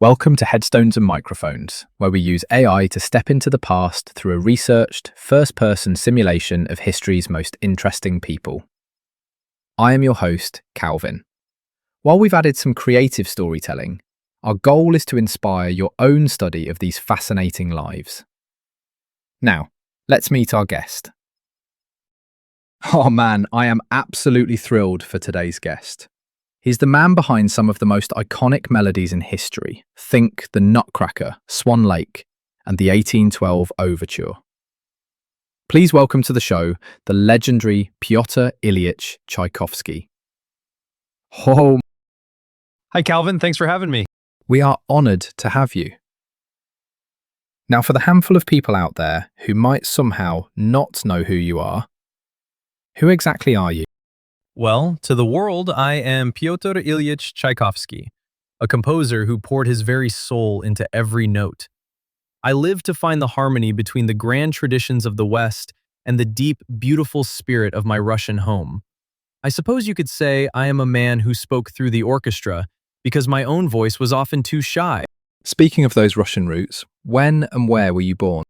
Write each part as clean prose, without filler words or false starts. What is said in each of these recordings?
Welcome to Headstones and Microphones, where we use AI to step into the past through a researched, first-person simulation of history's most interesting people. I am your host, Calvin. While we've added some creative storytelling, our goal is to inspire your own study of these fascinating lives. Now, let's meet our guest. Oh man, I am absolutely thrilled for today's guest. He's the man behind some of the most iconic melodies in history. Think the Nutcracker, Swan Lake, and the 1812 Overture. Please welcome to the show the legendary Pyotr Ilyich Tchaikovsky. Oh, Hi, Calvin. Thanks for having me. we are honoured to have you. Now, for the handful of people out there who might somehow not know who you are, who exactly are you? Well, to the world, I am Pyotr Ilyich Tchaikovsky, a composer who poured his very soul into every note. I live to find the harmony between the grand traditions of the West and the deep, beautiful spirit of my Russian home. I suppose you could say I am a man who spoke through the orchestra because my own voice was often too shy. Speaking of those Russian roots, when and where were you born?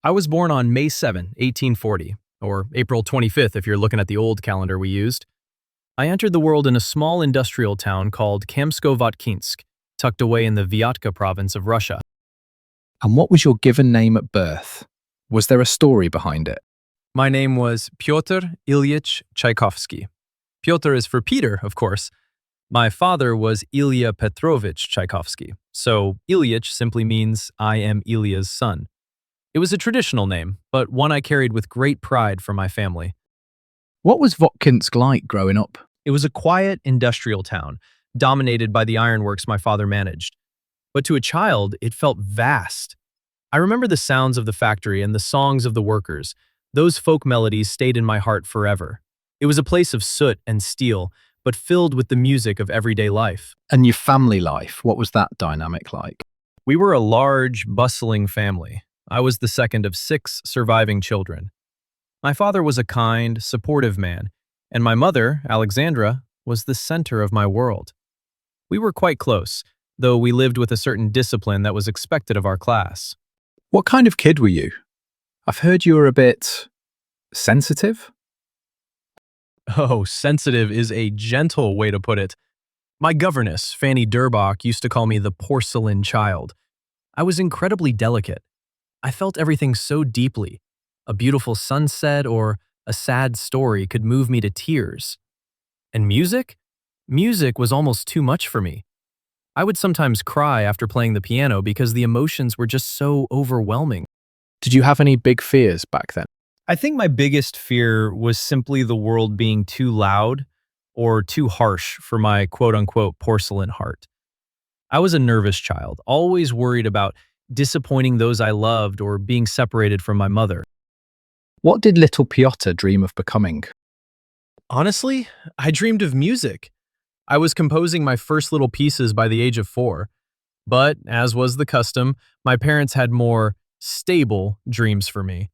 I was born on May 7, 1840, or April 25th if you're looking at the old calendar we used. I entered the world in a small industrial town called Kamsko-Votkinsk, tucked away in the Vyatka province of Russia. And what was your given name at birth? Was there a story behind it? My name was Pyotr Ilyich Tchaikovsky. Pyotr is for Peter, of course. My father was Ilya Petrovich Tchaikovsky, so Ilyich simply means I am Ilya's son. It was a traditional name, but one I carried with great pride for my family. What was Votkinsk like growing up? It was a quiet, industrial town, dominated by the ironworks my father managed. But to a child, it felt vast. I remember the sounds of the factory and the songs of the workers. Those folk melodies stayed in my heart forever. It was a place of soot and steel, but filled with the music of everyday life. And your family life, what was that dynamic like? We were a large, bustling family. I was the second of 6 surviving children. My father was a kind, supportive man, and my mother, Alexandra, was the center of my world. We were quite close, though we lived with a certain discipline that was expected of our class. What kind of kid were you? I've heard you were a bit sensitive. Oh, sensitive is a gentle way to put it. My governess, Fanny Durbach, used to call me the porcelain child. I was incredibly delicate. I felt everything so deeply. A beautiful sunset or a sad story could move me to tears. And music? Music was almost too much for me. I would sometimes cry after playing the piano because the emotions were just so overwhelming. Did you have any big fears back then? I think my biggest fear was simply the world being too loud or too harsh for my quote-unquote porcelain heart. I was a nervous child, always worried about disappointing those I loved or being separated from my mother. What did little Pyotr dream of becoming? Honestly, I dreamed of music. I was composing my first little pieces by the age of 4. But, as was the custom, my parents had more stable dreams for me.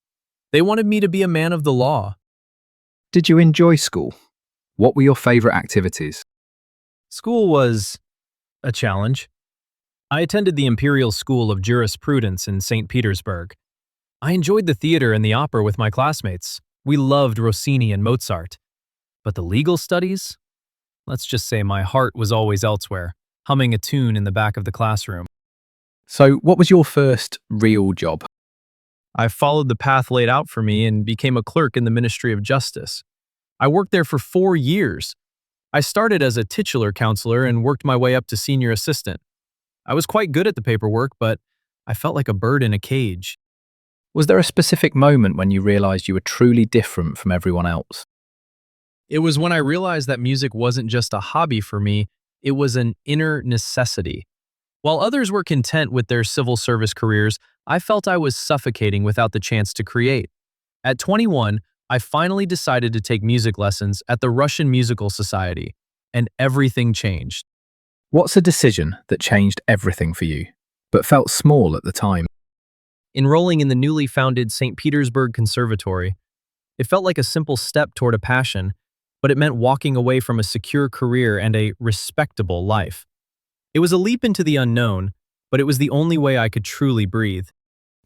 They wanted me to be a man of the law. Did you enjoy school? What were your favourite activities? School was a challenge. I attended the Imperial School of Jurisprudence in St. Petersburg. I enjoyed the theater and the opera with my classmates. We loved Rossini and Mozart. But the legal studies? Let's just say my heart was always elsewhere, humming a tune in the back of the classroom. So, what was your first real job? I followed the path laid out for me and became a clerk in the Ministry of Justice. I worked there for 4 years. I started as a titular counselor and worked my way up to senior assistant. I was quite good at the paperwork, but I felt like a bird in a cage. Was there a specific moment when you realised you were truly different from everyone else? It was when I realized that music wasn't just a hobby for me, it was an inner necessity. While others were content with their civil service careers, I felt I was suffocating without the chance to create. At 21, I finally decided to take music lessons at the Russian Musical Society, and everything changed. What's a decision that changed everything for you, but felt small at the time? Enrolling in the newly founded St. Petersburg Conservatory, it felt like a simple step toward a passion, but it meant walking away from a secure career and a respectable life. It was a leap into the unknown, but it was the only way I could truly breathe.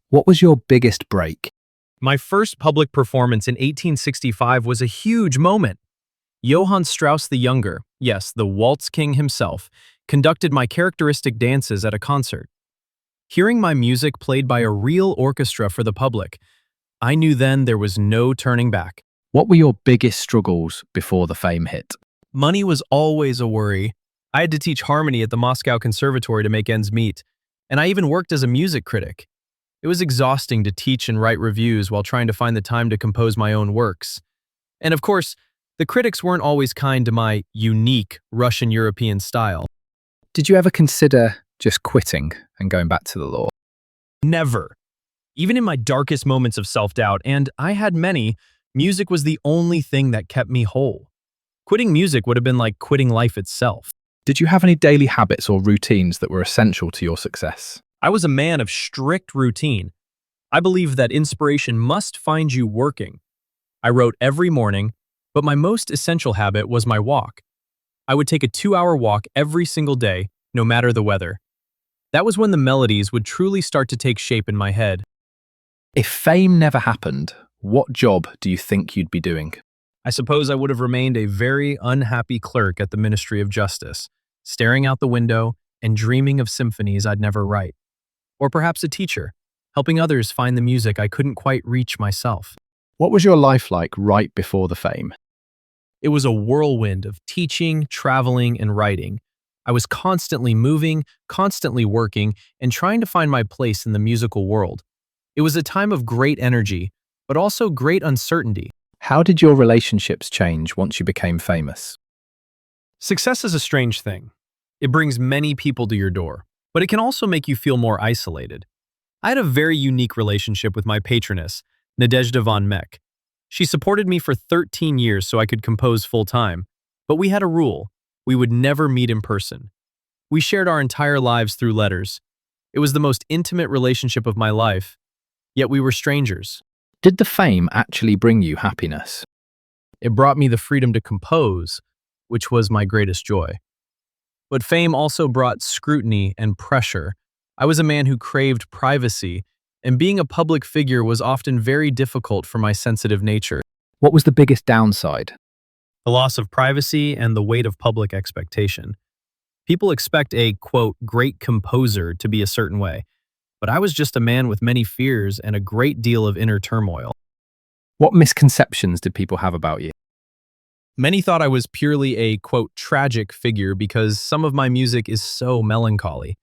What was your biggest break? My first public performance in 1865 was a huge moment. Johann Strauss the Younger, yes, the Waltz King himself, conducted my characteristic dances at a concert. Hearing my music played by a real orchestra for the public, I knew then there was no turning back. What were your biggest struggles before the fame hit? Money was always a worry. I had to teach harmony at the Moscow Conservatory to make ends meet, and I even worked as a music critic. It was exhausting to teach and write reviews while trying to find the time to compose my own works. And of course, the critics weren't always kind to my unique Russian-European style. Did you ever consider just quitting and going back to the law? Never. Even in my darkest moments of self-doubt, and I had many, music was the only thing that kept me whole. Quitting music would have been like quitting life itself. Did you have any daily habits or routines that were essential to your success? I was a man of strict routine. I believed that inspiration must find you working. I wrote every morning, but my most essential habit was my walk. I would take a 2-hour walk every single day, no matter the weather. That was when the melodies would truly start to take shape in my head. If fame never happened, what job do you think you'd be doing? I suppose I would have remained a very unhappy clerk at the Ministry of Justice, staring out the window and dreaming of symphonies I'd never write. Or perhaps a teacher, helping others find the music I couldn't quite reach myself. What was your life like right before the fame? It was a whirlwind of teaching, traveling, and writing. I was constantly moving, constantly working, and trying to find my place in the musical world. It was a time of great energy, but also great uncertainty. How did your relationships change once you became famous? Success is a strange thing. It brings many people to your door, but it can also make you feel more isolated. I had a very unique relationship with my patroness, Nadezhda von Meck. She supported me for 13 years so I could compose full-time, but we had a rule. We would never meet in person. We shared our entire lives through letters. It was the most intimate relationship of my life, yet we were strangers. Did the fame actually bring you happiness? It brought me the freedom to compose, which was my greatest joy. But fame also brought scrutiny and pressure. I was a man who craved privacy, and being a public figure was often very difficult for my sensitive nature. What was the biggest downside? The loss of privacy and the weight of public expectation. People expect a, quote, great composer to be a certain way, but I was just a man with many fears and a great deal of inner turmoil. What misconceptions did people have about you? Many thought I was purely a, quote, tragic figure because some of my music is so melancholy.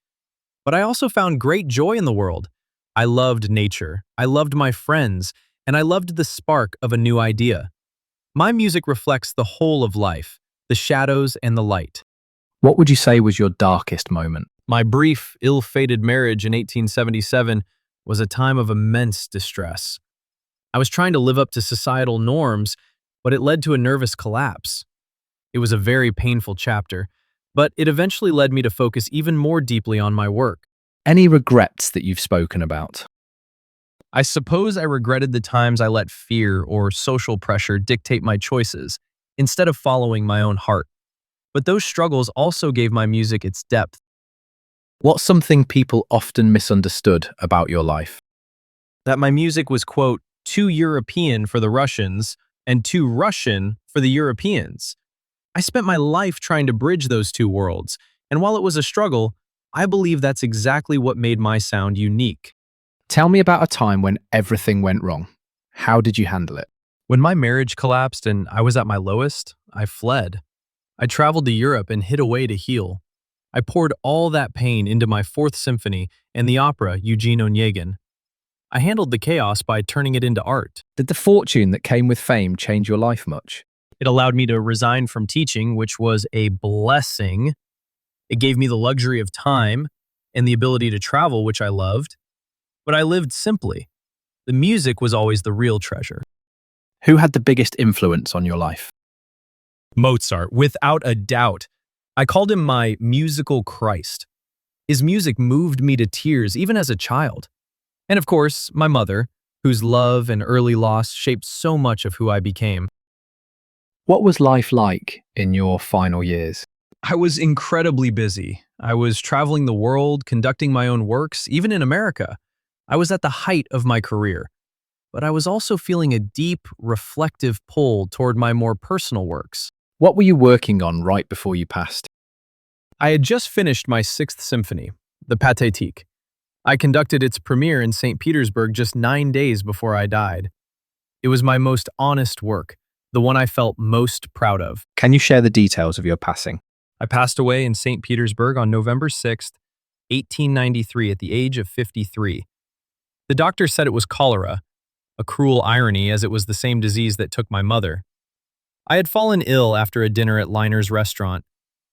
But I also found great joy in the world. I loved nature, I loved my friends, and I loved the spark of a new idea. My music reflects the whole of life, the shadows and the light. What would you say was your darkest moment? My brief, ill-fated marriage in 1877 was a time of immense distress. I was trying to live up to societal norms, but it led to a nervous collapse. It was a very painful chapter, but it eventually led me to focus even more deeply on my work. Any regrets that you've spoken about? I suppose I regretted the times I let fear or social pressure dictate my choices, instead of following my own heart. But those struggles also gave my music its depth. What's something people often misunderstood about your life? That my music was, quote, too European for the Russians and too Russian for the Europeans. I spent my life trying to bridge those two worlds, and while it was a struggle, I believe that's exactly what made my sound unique. Tell me about a time when everything went wrong. How did you handle it? When my marriage collapsed and I was at my lowest, I fled. I traveled to Europe and hid away to heal. I poured all that pain into my Fourth Symphony and the opera Eugene Onegin. I handled the chaos by turning it into art. Did the fortune that came with fame change your life much? It allowed me to resign from teaching, which was a blessing. It gave me the luxury of time and the ability to travel, which I loved. But I lived simply. The music was always the real treasure. Who had the biggest influence on your life? Mozart, without a doubt. I called him my musical Christ. His music moved me to tears even as a child. And of course, my mother, whose love and early loss shaped so much of who I became. What was life like in your final years? I was incredibly busy. I was traveling the world, conducting my own works, even in America. I was at the height of my career, but I was also feeling a deep, reflective pull toward my more personal works. What were you working on right before you passed? I had just finished my sixth symphony, the Pathétique. I conducted its premiere in St. Petersburg just 9 days before I died. It was my most honest work, the one I felt most proud of. Can you share the details of your passing? I passed away in St. Petersburg on November 6th, 1893, at the age of 53. The doctor said it was cholera, a cruel irony as it was the same disease that took my mother. I had fallen ill after a dinner at Liner's restaurant.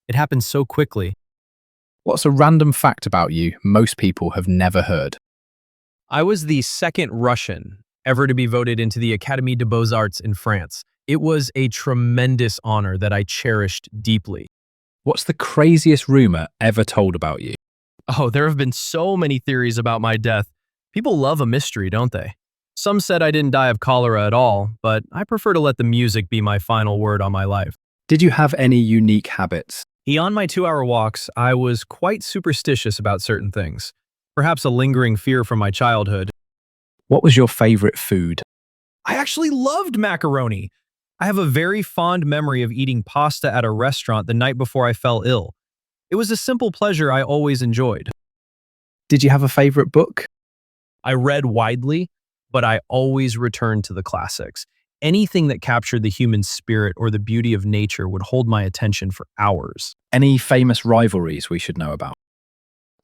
It happened so quickly. What's a random fact about you most people have never heard? I was the second Russian ever to be voted into the Académie des Beaux-Arts in France. It was a tremendous honor that I cherished deeply. What's the craziest rumor ever told about you? Oh, there have been so many theories about my death. People love a mystery, don't they? Some said I didn't die of cholera at all, but I prefer to let the music be my final word on my life. Did you have any unique habits? Beyond my 2-hour walks, I was quite superstitious about certain things. Perhaps a lingering fear from my childhood. What was your favorite food? I actually loved macaroni. I have a very fond memory of eating pasta at a restaurant the night before I fell ill. It was a simple pleasure I always enjoyed. Did you have a favorite book? I read widely, but I always returned to the classics. Anything that captured the human spirit or the beauty of nature would hold my attention for hours. Any famous rivalries we should know about?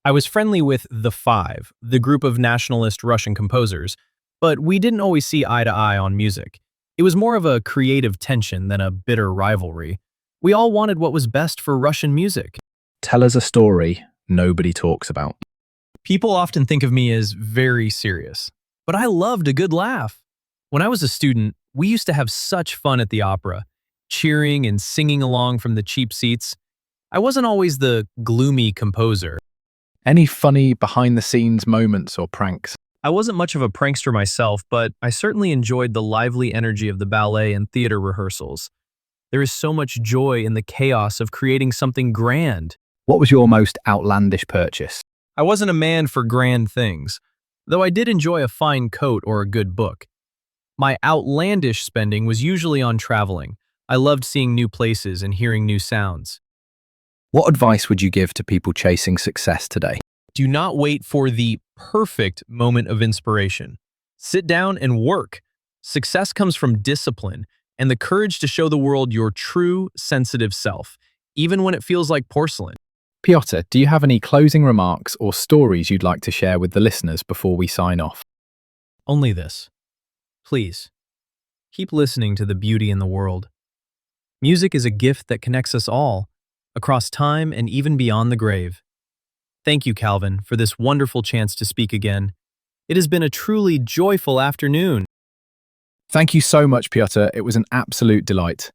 I was friendly with the Five, the group of nationalist Russian composers, but we didn't always see eye to eye on music. It was more of a creative tension than a bitter rivalry. We all wanted what was best for Russian music. Tell us a story nobody talks about. People often think of me as very serious, but I loved a good laugh. When I was a student, we used to have such fun at the opera, cheering and singing along from the cheap seats. I wasn't always the gloomy composer. Any funny behind-the-scenes moments or pranks? I wasn't much of a prankster myself, but I certainly enjoyed the lively energy of the ballet and theater rehearsals. There is so much joy in the chaos of creating something grand. What was your most outlandish purchase? I wasn't a man for grand things, though I did enjoy a fine coat or a good book. My outlandish spending was usually on traveling. I loved seeing new places and hearing new sounds. What advice would you give to people chasing success today? Do not wait for the perfect moment of inspiration. Sit down and work. Success comes from discipline and the courage to show the world your true, sensitive self, even when it feels like porcelain. Pyotr, do you have any closing remarks or stories you'd like to share with the listeners before we sign off? Only this. Please, keep listening to the beauty in the world. Music is a gift that connects us all, across time and even beyond the grave. Thank you, Calvin, for this wonderful chance to speak again. It has been a truly joyful afternoon. Thank you so much, Pyotr. It was an absolute delight.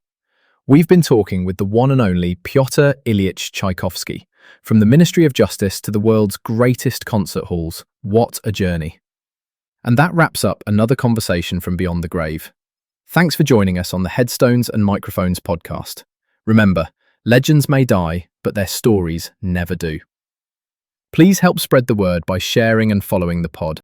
We've been talking with the one and only Pyotr Ilyich Tchaikovsky. From the Ministry of Justice to the world's greatest concert halls, what a journey. And that wraps up another conversation from Beyond the Grave. Thanks for joining us on the Headstones and Microphones podcast. Remember, legends may die, but their stories never do. Please help spread the word by sharing and following the pod.